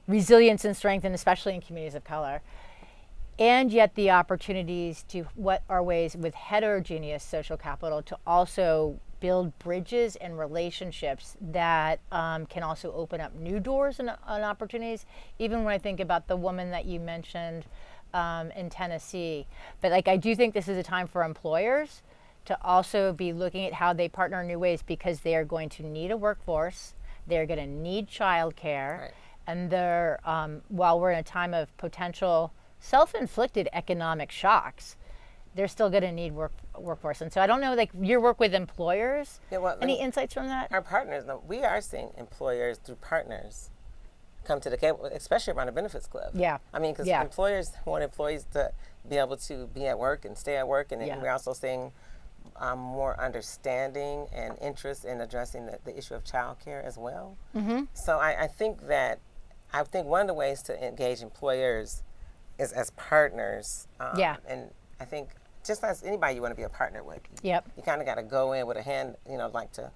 resilience and strength, and especially in communities of color. And yet the opportunities to what are ways with heterogeneous social capital to also build bridges and relationships that can also open up new doors and opportunities. Even when I think about the woman that you mentioned in Tennessee. But like, I do think this is a time for employers to also be looking at how they partner in new ways, because they are going to need a workforce. They're going to need childcare. Right. And they're, while we're in a time of potential self-inflicted economic shocks, they're still going to need workforce. And so I don't know, like, your work with employers, any insights from that? Our partners, we are seeing employers through partners come to the table, especially around the benefits club. Yeah. I mean, because employers want employees to be able to be at work and stay at work. And then we're also seeing more understanding and interest in addressing the issue of childcare as well. So I think one of the ways to engage employers is as partners. And I think just as anybody you want to be a partner with, you kind of got to go in with a hand, like to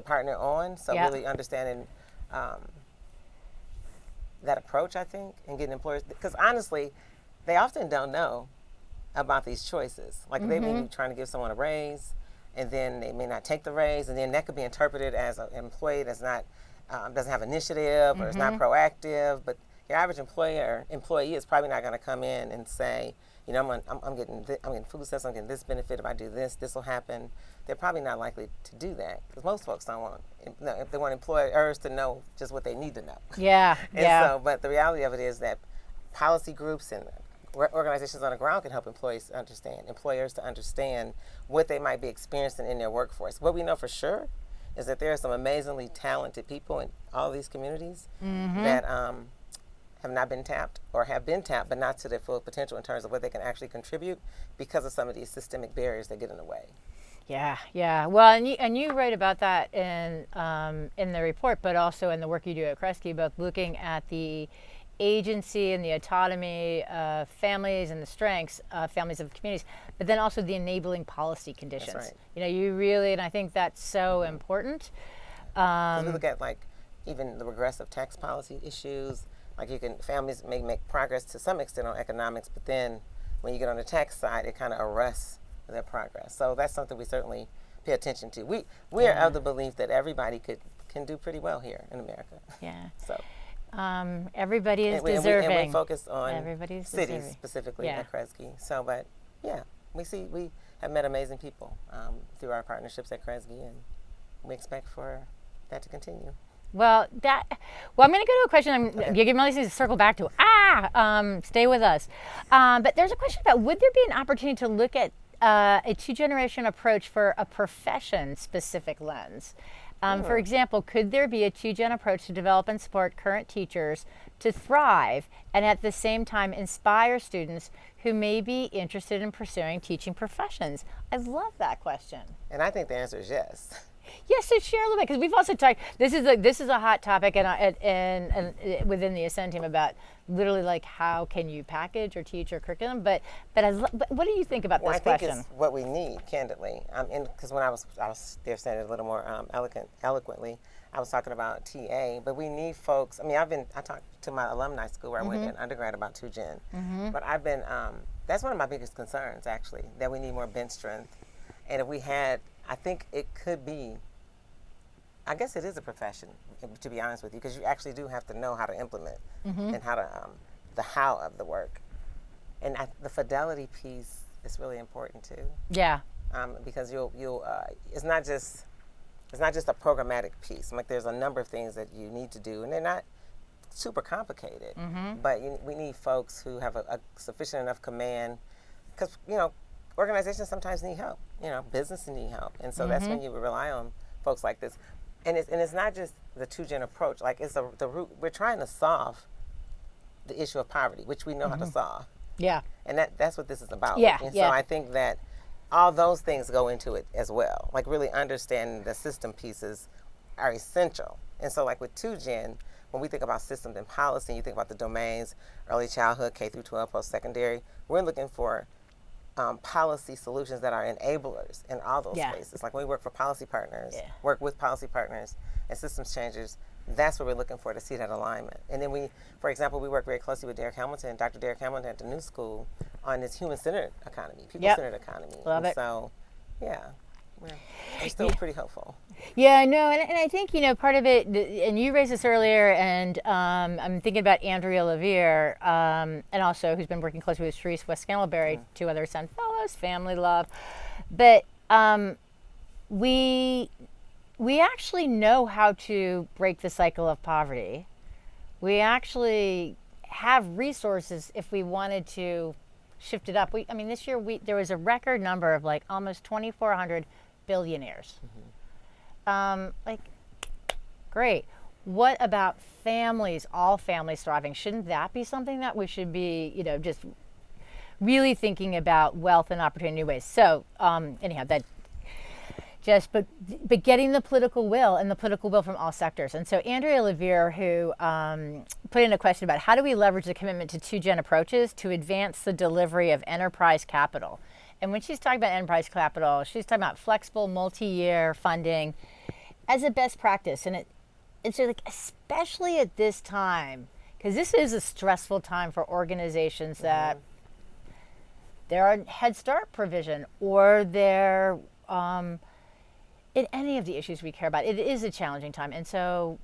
partner on. So really understanding that approach, I think, and getting employers, because honestly, they often don't know about these choices. Like they may be trying to give someone a raise, and then they may not take the raise, and then that could be interpreted as an employee that's not doesn't have initiative or is not proactive. But your average employee is probably not going to come in and say, I'm getting food stamps, I'm getting this benefit. If I do this, this will happen. They're probably not likely to do that, because most folks don't want. If they want employers to know just what they need to know. So, but the reality of it is that policy groups and organizations on the ground can help employers to understand what they might be experiencing in their workforce. What we know for sure is that there are some amazingly talented people in all these communities that have not been tapped, or have been tapped, but not to their full potential in terms of what they can actually contribute because of some of these systemic barriers that get in the way. Well, and you write about that in the report, but also in the work you do at Kresge, both looking at the agency and the autonomy of families and the strengths of families of communities, but then also the enabling policy conditions. That's right. You know, you really, and I think that's so important. 'Cause we look at like even the regressive tax policy issues. Like families may make progress to some extent on economics, but then when you get on the tax side, it kind of arrests their progress. So that's something we certainly pay attention to. We are of the belief that everybody can do pretty well here in America. Yeah. So Everybody is and deserving. we focus on Everybody's cities deserving. specifically Yeah. at Kresge. So, but yeah, we have met amazing people through our partnerships at Kresge, and we expect for that to continue. Well, I'm going to go to a question. You're giving me all these things to circle back to. Stay with us. But there's a question about, would there be an opportunity to look at a two-generation approach for a profession-specific lens? For example, could there be a two-gen approach to develop and support current teachers to thrive and at the same time inspire students who may be interested in pursuing teaching professions? I love that question. And I think the answer is yes. Yes, so share a little bit, because we've also talked. This is a hot topic, and within the Ascend team, about literally like how can you package or teach your curriculum. But what do you think about this question? I think it's what we need, candidly. Because when I was there saying it a little more eloquently, I was talking about TA, but we need folks. I mean, I talked to my alumni school where I went in undergrad about 2Gen, but I've been. That's one of my biggest concerns, actually, that we need more bench strength, and if we had. I think it could be, I guess it is a profession, to be honest with you, because you actually do have to know how to implement and how to, the how of the work. And the fidelity piece is really important too. Yeah. Because it's not just a programmatic piece. Like there's a number of things that you need to do, and they're not super complicated, but we need folks who have a sufficient enough command, because, organizations sometimes need help, businesses need help. And so that's when you rely on folks like this. And it's not just the 2Gen approach, like it's the root. We're trying to solve the issue of poverty, which we know how to solve. Yeah. And that's what this is about. Yeah, And yeah. so I think that all those things go into it as well. Like really understanding the system pieces are essential. And so like with 2Gen, when we think about systems and policy, and you think about the domains, early childhood, K through 12, post-secondary, we're looking for policy solutions that are enablers in all those spaces. Like when we work for policy partners, work with policy partners and systems changers, that's what we're looking for, to see that alignment. And then for example, we work very closely with Dr. Derek Hamilton at the New School on this human-centered economy, people-centered economy. Love it. So, yeah, we're still pretty hopeful. Yeah, no, and I think, part of it, and you raised this earlier, and I'm thinking about Andrea Levere, and also who's been working closely with Sharice West-Scantlebury, two other Ascend Fellows, family love. But we actually know how to break the cycle of poverty. We actually have resources if we wanted to shift it up. This year there was a record number of like almost 2,400 billionaires. Great. What about families, all families thriving? Shouldn't that be something that we should be, just really thinking about wealth and opportunity in new ways? So anyhow, but getting the political will, and the political will from all sectors. And so Andrea Levere, who put in a question about how do we leverage the commitment to 2Gen approaches to advance the delivery of enterprise capital. And when she's talking about enterprise capital, she's talking about flexible multi-year funding as a best practice. And it's like, especially at this time, because this is a stressful time for organizations that there are Head Start provision, or they're in any of the issues we care about. It is a challenging time. And so,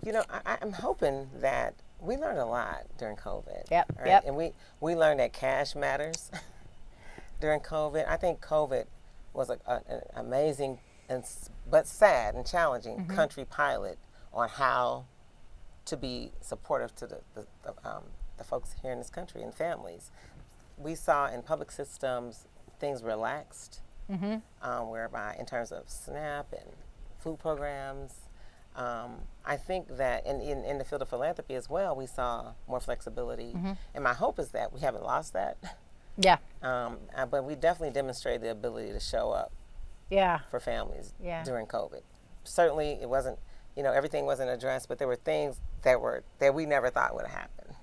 I'm hoping that we learned a lot during COVID. Yep. Right? Yep. And we learned that cash matters during COVID. I think COVID was an amazing but sad and challenging country pilot on how to be supportive to the folks here in this country and families. We saw in public systems things relaxed, whereby in terms of SNAP and food programs. I think that in the field of philanthropy as well, we saw more flexibility. And my hope is that we haven't lost that. Yeah. But we definitely demonstrated the ability to show up for families during COVID. Certainly it wasn't you know, everything wasn't addressed, but there were things that we never thought would happen.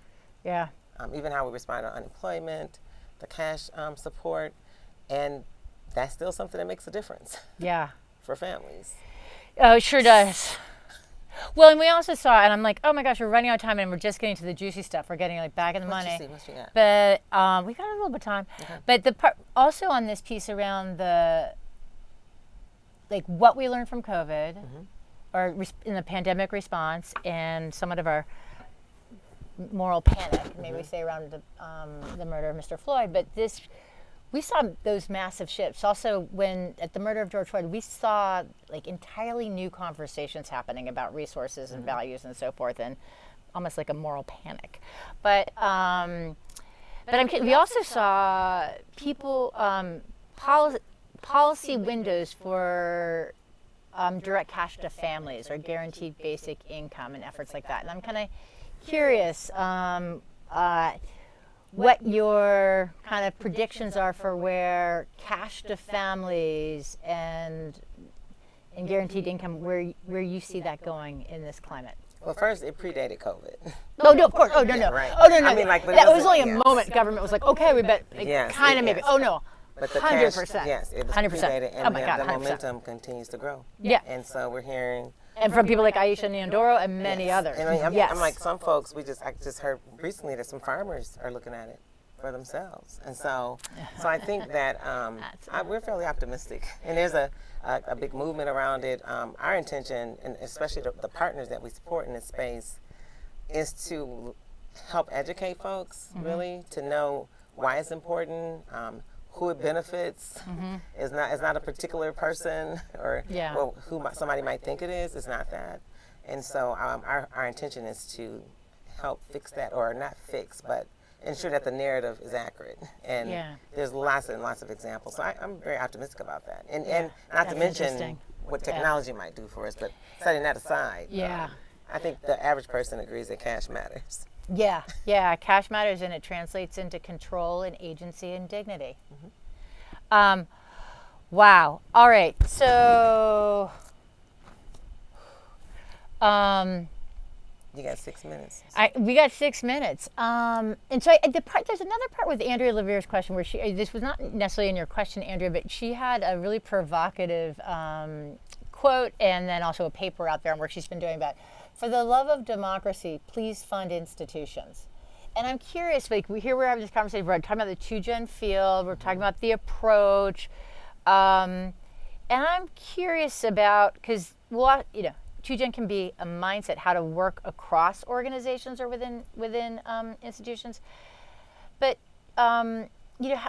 Yeah. Even how we respond to unemployment, the cash support, and that's still something that makes a difference Yeah. for families. Oh, it sure does. Well, and we also saw, and I'm like, oh my gosh, we're running out of time, and we're just getting to the juicy stuff. We're getting like back in the money. What you got? But we got a little bit of time. Okay. But the part also on this piece around the like what we learned from COVID, or in the pandemic response, and somewhat of our moral panic, maybe we say around the murder of Mr. Floyd. But this, we saw those massive shifts. Also, when at the murder of George Floyd, we saw like entirely new conversations happening about resources and values and so forth, and almost like a moral panic. But we also saw people policy windows for direct cash to families or guaranteed basic income and efforts like that. And I'm kind of curious what your kind of predictions are for where cash to families and guaranteed income, where you see that going in this climate. Well, first, it predated COVID. Oh no, of course. Oh no, Yeah, no. right. Oh no, no. I mean, like, but that it was only a yes. moment. Government was like, okay, we bet. Yes, Kind of maybe. yes. Oh no. But the 100%. cash, yes, it was 100%. predated, and Oh my God, the 100%. momentum continues to grow. Yeah. And so we're hearing. And from people like Aisha Nyandoro and many Yes. others. And I'm Yes. like, some folks, I just heard recently that some farmers are looking at it for themselves. And so I think that we're fairly optimistic. And there's a big movement around it. Our intention, and especially the partners that we support in this space, is to help educate folks, really, to know why it's important, who it benefits. It's not a particular person or who somebody might think it is. It's not that. And so our intention is to help fix that, or not fix, but ensure that the narrative is accurate. And there's lots and lots of examples. So I'm very optimistic about that. And not to mention what technology might do for us, but setting that aside, I think the average person agrees that cash matters. Yeah, cash matters, and it translates into control and agency and dignity. Wow. All right. So, You got 6 minutes. we got 6 minutes. And so there's another part with Andrea Levere's question where this was not necessarily in your question, Andrea, but she had a really provocative quote, and then also a paper out there on work she's been doing about, for the love of democracy, please fund institutions. And I'm curious, like we're having this conversation, we're talking about the two-gen field, we're talking about the approach, and I'm curious about, because two-gen can be a mindset, how to work across organizations or within institutions, but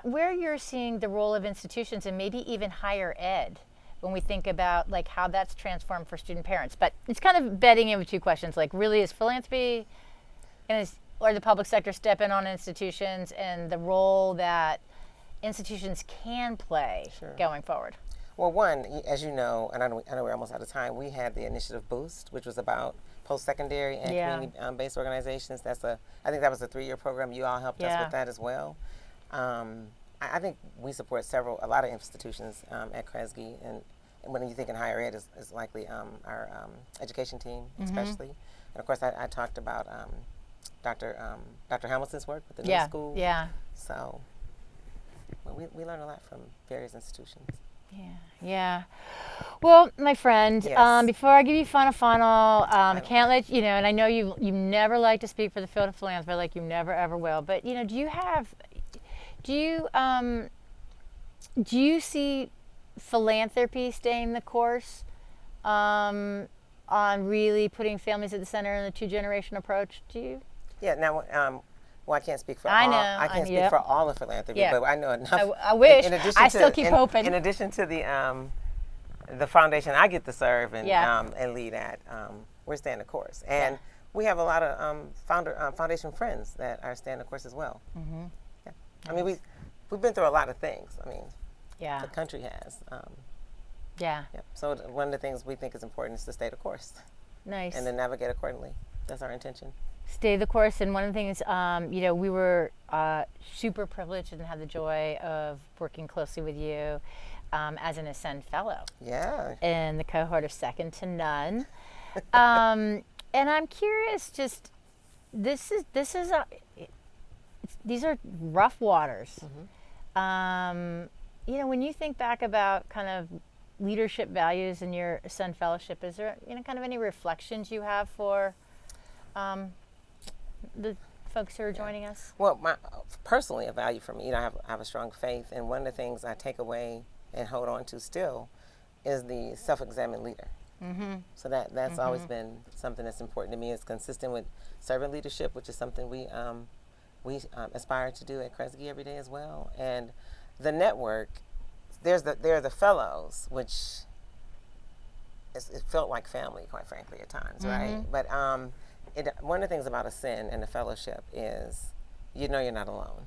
where you're seeing the role of institutions and maybe even higher ed, when we think about like how that's transformed for student parents. But it's kind of bedding in with two questions, like really is philanthropy or the public sector step in on institutions, and the role that institutions can play going forward? Well, one, as you know, and I know we're almost out of time, we had the initiative Boost, which was about post-secondary and community-based organizations. I think that was a 3-year program. You all helped us with that as well. I think we support a lot of institutions at Kresge, and when you think in higher ed, is likely our education team, especially. And of course, I talked about Dr. Hamilton's work with the new school. Yeah. So we learn a lot from various institutions. Yeah. Well, my friend, Yes. before I give you final, I can't let you know, and I know you never like to speak for the field of philanthropy, like you never ever will. But do you see philanthropy staying the course on really putting families at the center in the two-generation approach? Do you? Yeah. Now, well, I can't speak for I all. know. I can't speak for all of philanthropy, but I know enough. I wish. In addition I still keep hoping. In addition to the foundation I get to serve and lead at, we're staying the course, and we have a lot of foundation friends that are staying the course as well. Yeah. I mean, we've been through a lot of things. I mean, the country has. So one of the things we think is important is to stay the course. Nice. And then navigate accordingly. That's our intention. Stay the course. And one of the things, we were super privileged and had the joy of working closely with you as an Ascend Fellow. Yeah. In the cohort of Second to None. And I'm curious, just these are rough waters. When you think back about kind of leadership values in your Ascend Fellowship, is there kind of any reflections you have for the folks who are joining us? Well, personally, a value for me, I have a strong faith, and one of the things I take away and hold on to still is the self-examined leader. So that's always been something that's important to me. It's consistent with servant leadership, which is something we aspire to do at Kresge every day as well. And the network, there are the fellows, which it felt like family, quite frankly, at times, right? But one of the things about Ascend and the fellowship is you're not alone.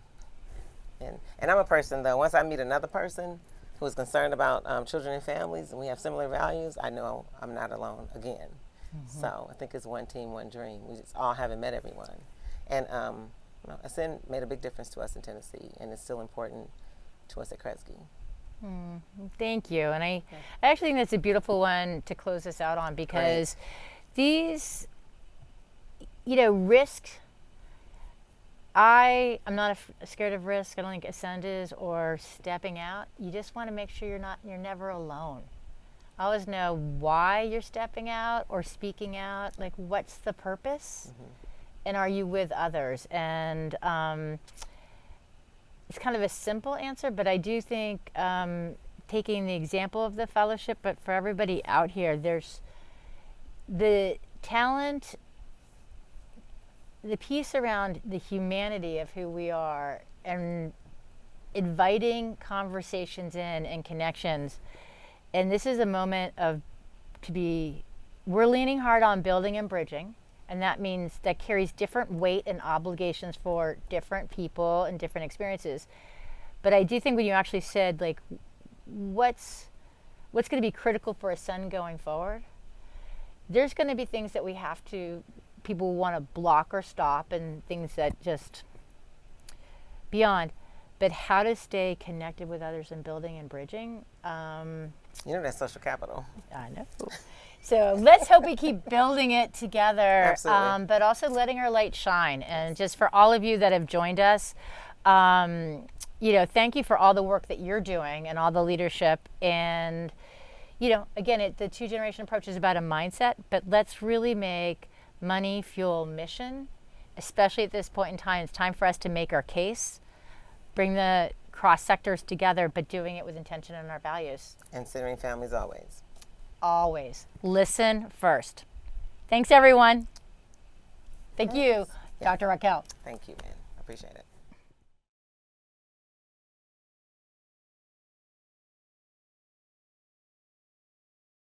And I'm a person, though, once I meet another person who is concerned about children and families, and we have similar values, I know I'm not alone again. So I think it's one team, one dream. We just all haven't met everyone. And Ascend made a big difference to us in Tennessee, and it's still important to us at Kresge. Thank you. And I actually think that's a beautiful one to close this out on, because these, risk, I'm not scared of risk. I don't think Ascend is, or stepping out. You just want to make sure you're never alone. Always know why you're stepping out or speaking out. Like, what's the purpose? And are you with others? And it's kind of a simple answer, but I do think taking the example of the fellowship, but for everybody out here, there's the talent, the piece around the humanity of who we are, and inviting conversations in and connections. And this is a moment we're leaning hard on building and bridging. And that means that carries different weight and obligations for different people and different experiences. But I do think when you actually said, like, what's going to be critical for Ascend going forward, there's going to be things that people want to block or stop, and things that just beyond. But how to stay connected with others and building and bridging. That's social capital. I know. So let's hope we keep building it together, Absolutely. but also letting our light shine. And just for all of you that have joined us, thank you for all the work that you're doing and all the leadership. And, again, the two-generation approach is about a mindset, but let's really make money fuel mission, especially at this point in time. It's time for us to make our case, bring the cross sectors together, but doing it with intention and our values. And centering families always. Always listen first. Thanks, everyone. Thank you, Dr. Raquel. Thank you, man. I appreciate it.